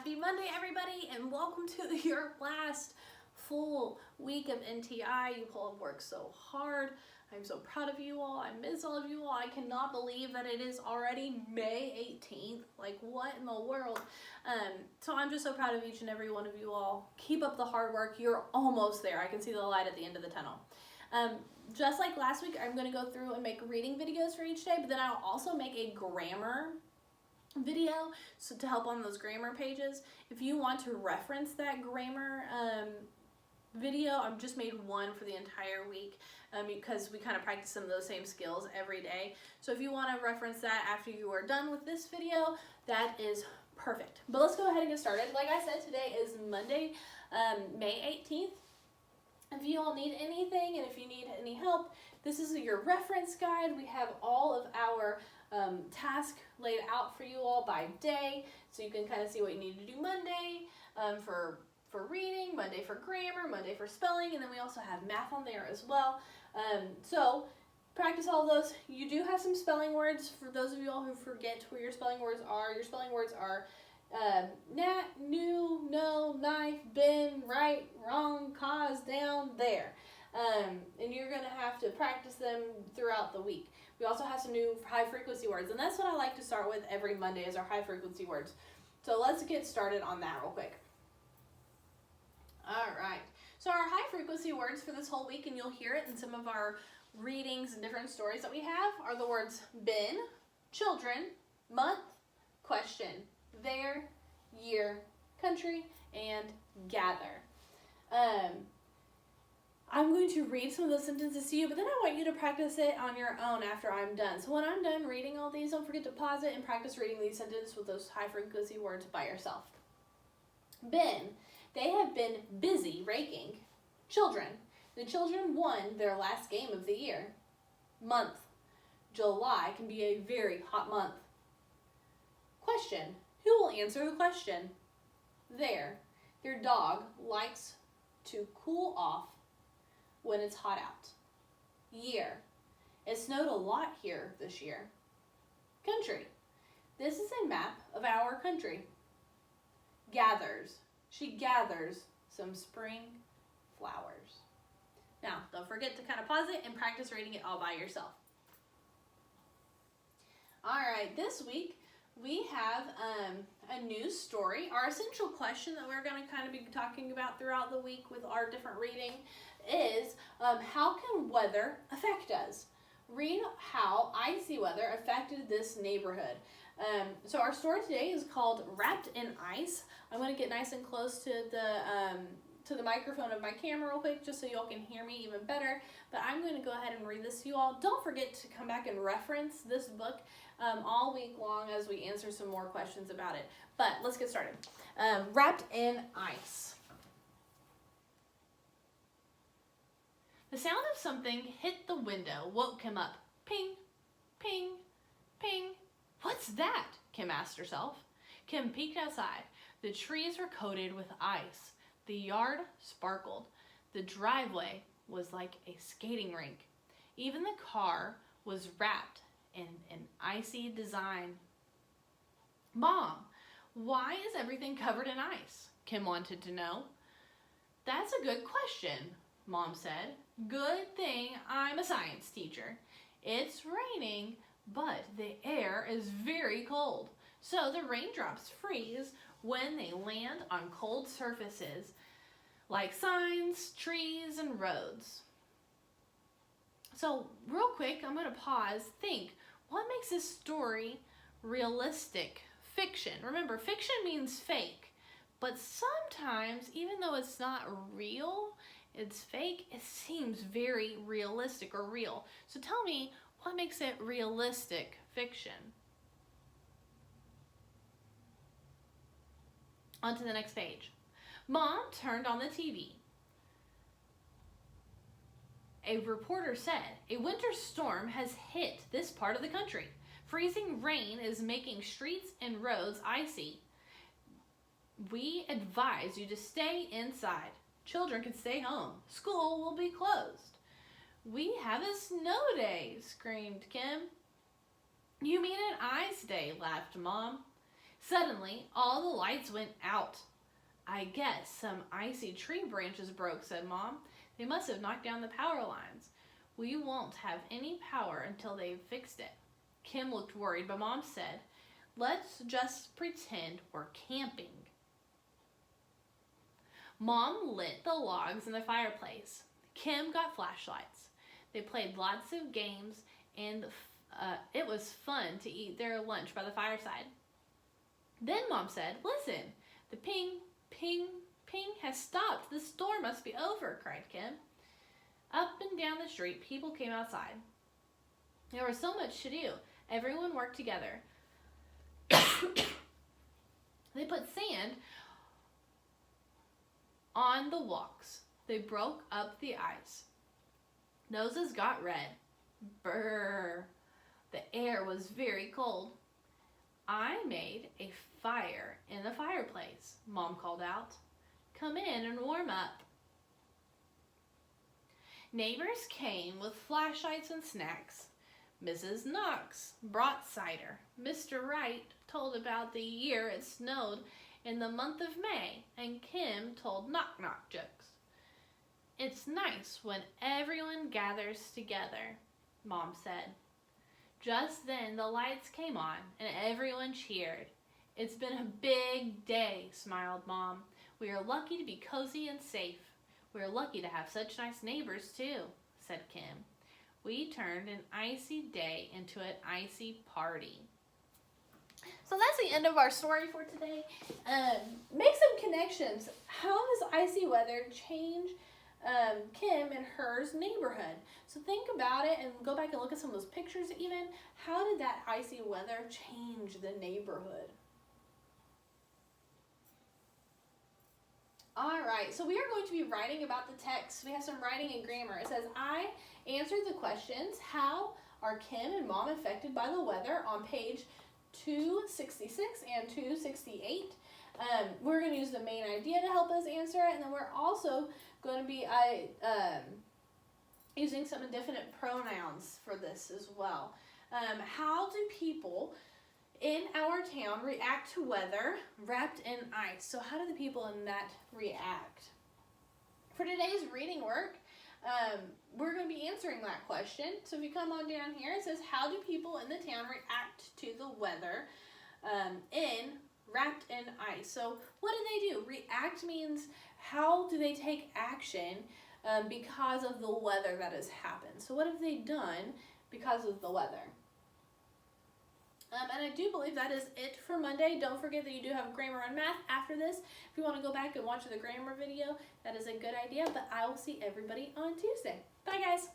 Happy Monday, everybody, and welcome to your last full week of NTI. You all have worked so hard. I'm so proud of you all. I miss all of you all. I cannot believe that it is already May 18th. Like, what in the world? So I'm just so proud of each and every one of you all. Keep up the hard work. You're almost there. I can see the light at the end of the tunnel. Just like last week, I'm going to go through and make reading videos for each day, but then I'll also make a grammar video so to help on those grammar pages. If you want to reference that grammar video, I've just made one for the entire week because we kind of practice some of those same skills every day. So if you want to reference that after you are done with this video, that is perfect. But let's go ahead and get started. Like I said, today is Monday, May 18th. If you all need anything and if you need any help, this is your reference guide. We have all of our task laid out for you all by day, so you can kind of see what you need to do Monday for reading, Monday for grammar, Monday for spelling, and then we also have math on there as well. So practice all those. You do have some spelling words for those of you all who forget where your spelling words are. Your spelling words are nat, new, no, knife, been, right, wrong, cause, down, there. And you're going to have to practice them throughout the week. We also have some new high frequency words, and that's what I like to start with every Monday is our high frequency words. So let's get started on that real quick. All right, so our high frequency words for this whole week, and you'll hear it in some of our readings and different stories that we have, are the words been, children, month, question, there, year, country, and gather. I'm going to read some of those sentences to you, but then I want you to practice it on your own after I'm done. So when I'm done reading all these, don't forget to pause it and practice reading these sentences with those high frequency words by yourself. Been, they have been busy raking. Children, the children won their last game of the year. Month, July can be a very hot month. Question, who will answer the question? There, their dog likes to cool off when it's hot out. Year, it snowed a lot here this year. Country, this is a map of our country. Gathers, she gathers some spring flowers. Now, don't forget to kind of pause it and practice reading it all by yourself. All right, this week we have a new story. Our essential question that we're going to kind of be talking about throughout the week with our different reading is how can weather affect us? Read how icy weather affected this neighborhood. So our story today is called Wrapped in Ice. I'm going to get nice and close to the microphone of my camera real quick just so y'all can hear me even better. But I'm going to go ahead and read this to you all. Don't forget to come back and reference this book all week long as we answer some more questions about it. But let's get started. Wrapped in Ice. The sound of something hit the window, woke him up. Ping, ping, ping. What's that? Kim asked herself. Kim peeked outside. The trees were coated with ice. The yard sparkled. The driveway was like a skating rink. Even the car was wrapped in an icy design. Mom, why is everything covered in ice? Kim wanted to know. That's a good question, Mom said. Good thing I'm a science teacher. It's raining, but the air is very cold. So the raindrops freeze when they land on cold surfaces like signs, trees, and roads. So real quick, I'm going to pause. Think, what makes this story realistic? Fiction. Remember, fiction means fake. But sometimes, even though it's not real, it's fake, it seems very realistic or real. So tell me, what makes it realistic fiction? On to the next page. Mom turned on the TV. A reporter said, a winter storm has hit this part of the country. Freezing rain is making streets and roads icy. We advise you to stay inside. Children can stay home. School will be closed. We have a snow day, screamed Kim. You mean an ice day, laughed Mom. Suddenly, all the lights went out. I guess some icy tree branches broke, said Mom. They must have knocked down the power lines. We won't have any power until they've fixed it. Kim looked worried, but Mom said, let's just pretend we're camping. Mom lit the logs in the fireplace. Kim got flashlights. They played lots of games, and it was fun to eat their lunch by the fireside. Then Mom said, listen, the ping, ping, ping has stopped. The storm must be over, cried Kim. Up and down the street, people came outside. There was so much to do. Everyone worked together. They put sand on the walks. They broke up the ice. Noses got red. Brrr. The air was very cold. I made a fire in the fireplace, Mom called out. Come in and warm up. Neighbors came with flashlights and snacks. Mrs. Knox brought cider. Mr. Wright told about the year it snowed in the month of May, and Kim told knock-knock jokes. It's nice when everyone gathers together, Mom said. Just then the lights came on and everyone cheered. It's been a big day, smiled Mom. We are lucky to be cozy and safe. We are lucky to have such nice neighbors too, said Kim. We turned an icy day into an icy party. So that's the end of our story for today. Make some connections. How does icy weather change Kim and her's neighborhood? So think about it and go back and look at some of those pictures even. How did that icy weather change the neighborhood? Alright, so we are going to be writing about the text. We have some writing and grammar. It says, I answered the questions, how are Kim and Mom affected by the weather, on page 266 and 268. We're going to use the main idea to help us answer it, and then we're also going to be using some indefinite pronouns for this as well. How do people in our town react to weather wrapped in ice? So how do the people in that react? For today's reading work, we're going to be answering that question. So if you come on down here, it says, how do people in the town react to the weather wrapped in ice? So what do? React means how do they take action because of the weather that has happened. So what have they done because of the weather? And I do believe that is it for Monday. Don't forget that you do have grammar and math after this. If you want to go back and watch the grammar video, that is a good idea. But I will see everybody on Tuesday. Bye, guys.